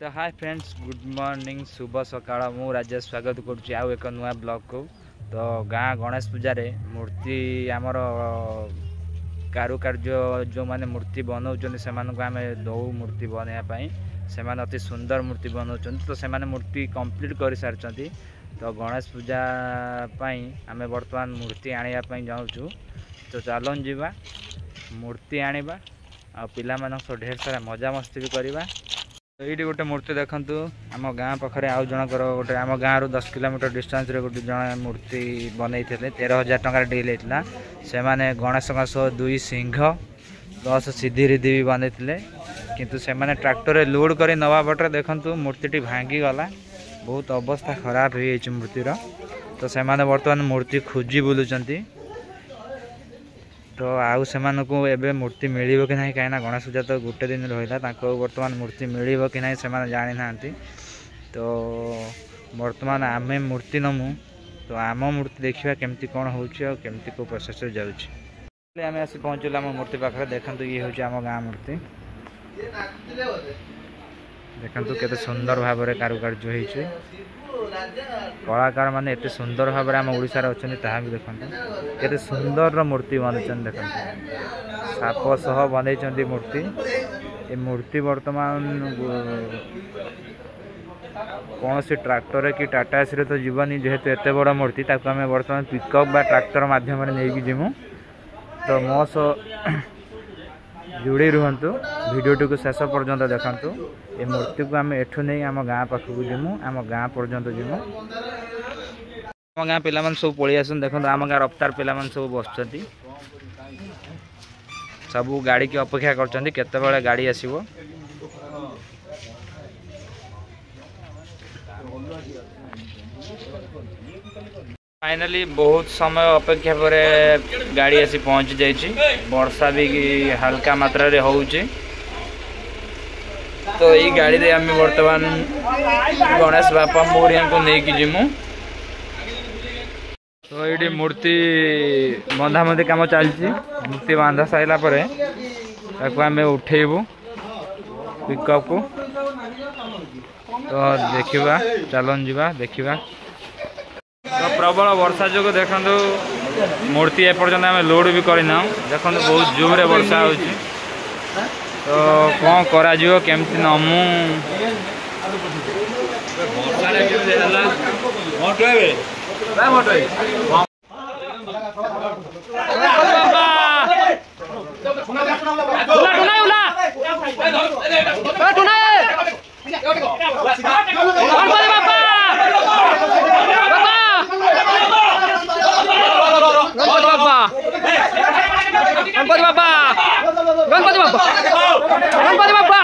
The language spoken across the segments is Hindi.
तो हाय फ्रेंड्स गुड मॉर्निंग शुभ सकाळ मु राजेश स्वागत करुच्ची आउ एक नुआ ब्लॉग को। तो गाँ गणेश पूजार मूर्ति आमर कारुकार्य जो माने मूर्ति बनाऊँ से आम दौ मूर्ति बनवाई से अति सुंदर मूर्ति बनाऊँ तो से मूर्ति कंप्लीट कर सारी। तो गणेश पूजा आम बर्तमान मूर्ति आने जाऊँ तो चलन जीवा मूर्ति आनिबा आ पिला ढेर सारा मजा मस्ती भी करवा। ये गोटे मूर्ति देखु आम गाँ पाखे आउ जनकर गोटे आम गाँव रु 10 किलोमीटर डिस्टेंस रे गोटे जन मूर्ति बनई 13,000 टंकार डील होता से माने गणेश सह 2 सिंह 10 सीधी रिधि भी बनई किंतु से माने ट्रैक्टर लोड कर नवा बटे देखु मूर्ति भांगी गला बहुत अवस्था खराब हो मूर्तिर। तो से माने वर्तमान मूर्ति खोजी बुलूचंती तो आउ से एबे मूर्ति मिलिबो कि नहीं कहीं गणेश पूजा तो गोटे दिन रहा बर्तमान मूर्ति मिलिबो कि नहीं से जानी ना। तो बर्तमान आम मूर्ति नमु तो आम मूर्ति देखा केमती कौन होमती को प्रोसेस जाऊँगी आम आसी पहुँचल आम मूर्ति पाखे देखु ये हूँ आम गाँ मूर्ति देखु केते सुंदर भाव में कारुकार्य होइछे कलाकार माने एते सुंदर भाव में आम ओडिसा रे अछन ताहा भी देखु केते सुंदर मूर्ति बनउछन देखु साप सह बनई मूर्ति ये मूर्ति वर्तमान कौन सी ट्रैक्टर कि टाटा एसी तो जीवनी जेहेतु एत बड़ मूर्ति ताको आम वर्तमान पिकअप बा ट्रैक्टर माध्यम नहीं जीमु। तो मो सह जुड़ी रुहतु वीडियो को शेष पर्यंत देखु ये मूर्ति को आम एठू नहीं आम गाँ पाखक जीमु आम गाँ पर्यंत जीमु आम गाँ पिला सब पलि आसन देखो आम गाँ रफ्तार पिला सब बस सब गाड़ी की अपेक्षा कर गाड़ी आसो। फाइनली बहुत समय अपेक्षा पर गाड़ी आसी पहुंच जाइए वर्षा भी हल्का मात्रा रे होउची। तो ये गाड़ी रे आम वर्तमान गणेश बापा मोरिया को नहीं जीमु। तो ये मूर्ति बंधाबंधी काम चलती मूर्ति बांधा सारा पर आम उठेबू पिकअप को। तो देखा चलन जीवा देखा। तो प्रबल वर्षा जो देखो मूर्ति एपर्यंत आम लोड भी करना देखो बहुत जोर वर्षा हो। तो कौन करा केमती नमु गणपति बाबा गणपति बाबा गणपति बाबा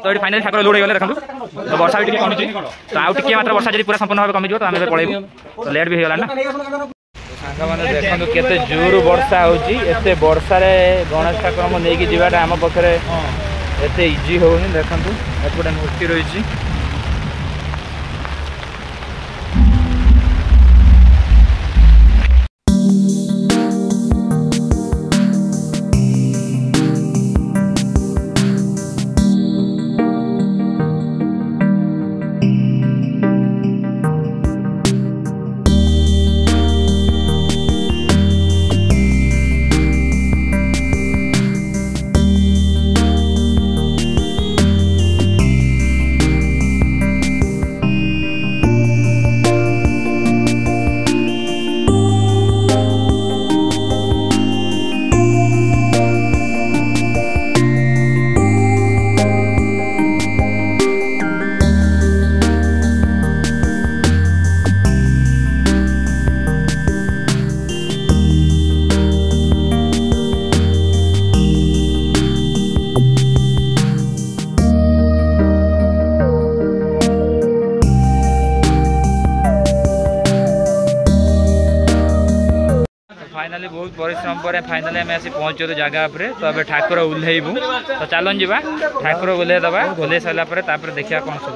तो ये फाइनली ठाकुर लोड हो गले देखो। तो वर्षा भी कमी तो आउ टे मात्र वर्षा जी पूरा संपूर्ण भाव कमिज तो आम पलैबू तो लेट भी होगा ना। सांग मैंने देखो केते जोर वर्षा होते वर्षा गणेश ठाकुर नहीं जावाटा आम पाखे एत इजी होनी देखो एपटे मूर्ति रही। परिश्रम पर फाइनाली आम आसी पहुँचु जगह पर तो अब ठाकुर ओह्लैबू तो चलन जा ठाकुर ओह्लै दबा ओह्लै सारापर देखा कौन सब